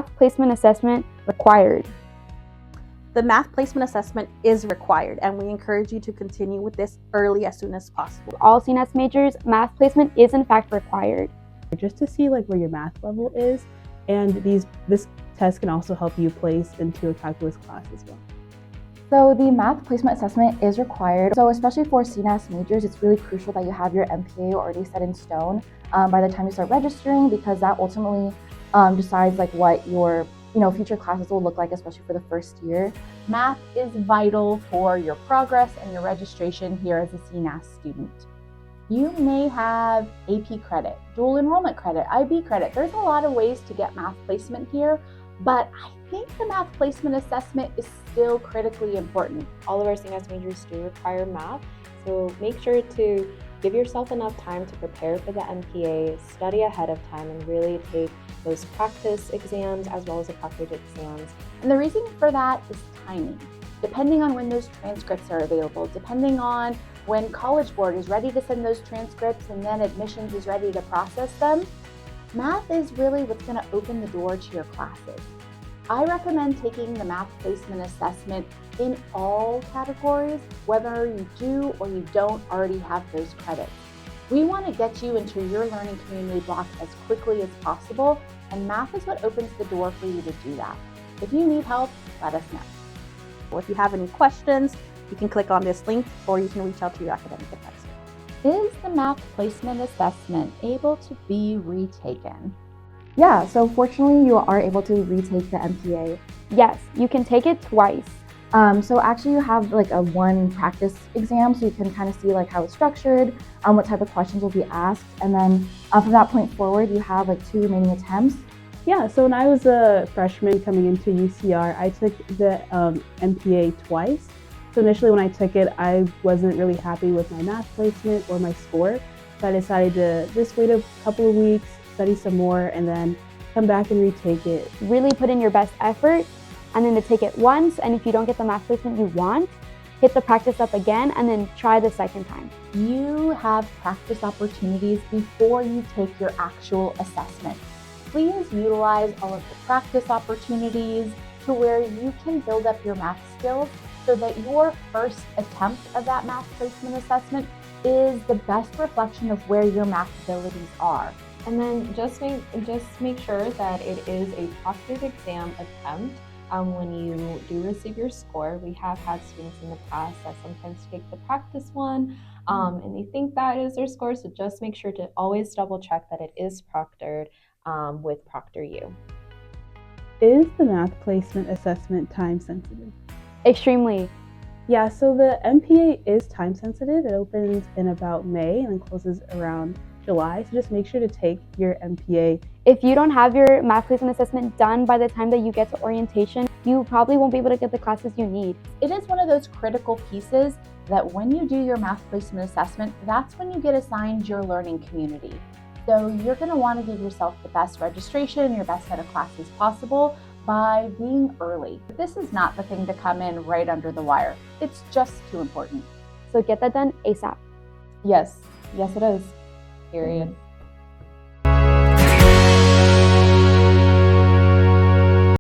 math placement assessment required? The math placement assessment is required, and we encourage you to continue with this early as soon as possible. For all CNAS majors, math placement is in fact required. Just to see where your math level is, and this test can also help you place into a calculus class as well. So the math placement assessment is required. So especially for CNAS majors, it's really crucial that you have your MPA already set in stone by the time you start registering, because that ultimately decides what your future classes will look like, especially for the first year. Math is vital for your progress and your registration here as a CNAS student. You may have AP credit, dual enrollment credit, IB credit. There's a lot of ways to get math placement here, but I think the math placement assessment is still critically important. All of our CNAS majors do require math, so make sure to give yourself enough time to prepare for the MPA, study ahead of time, and really take those practice exams as well as the proctored exams. And the reason for that is timing. Depending on when those transcripts are available, depending on when College Board is ready to send those transcripts and then admissions is ready to process them, math is really what's going to open the door to your classes. I recommend taking the math placement assessment in all categories, whether you do or you don't already have those credits. We want to get you into your learning community block as quickly as possible, and math is what opens the door for you to do that. If you need help, let us know. If you have any questions, you can click on this link, or you can reach out to your academic advisor. Is the math placement assessment able to be retaken? Yeah, so fortunately you are able to retake the MPA. Yes, you can take it twice. So actually you have a one practice exam, so you can kind of see how it's structured, what type of questions will be asked, and then from that point forward you have 2 remaining attempts. Yeah, so when I was a freshman coming into UCR, I took the MPA twice. So initially when I took it, I wasn't really happy with my math placement or my score, so I decided to just wait a couple of weeks, study some more, and then come back and retake it. Really put in your best effort, and then to take it once, and if you don't get the math placement you want, hit the practice up again and then try the second time. You have practice opportunities before you take your actual assessment. Please utilize all of the practice opportunities to where you can build up your math skills so that your first attempt of that math placement assessment is the best reflection of where your math abilities are. And then just make sure that it is a proctored exam attempt. When you do receive your score, we have had students in the past that sometimes take the practice one and they think that is their score, so just make sure to always double check that it is proctored with ProctorU. Is the math placement assessment time sensitive? Extremely. Yeah, so the MPA is time sensitive. It opens in about May and then closes around July, so just make sure to take your MPA. If you don't have your math placement assessment done by the time that you get to orientation, you probably won't be able to get the classes you need. It is one of those critical pieces that when you do your math placement assessment, that's when you get assigned your learning community. So you're going to want to give yourself the best registration, your best set of classes possible by being early. This is not the thing to come in right under the wire. It's just too important. So get that done ASAP. Yes, it is. Period.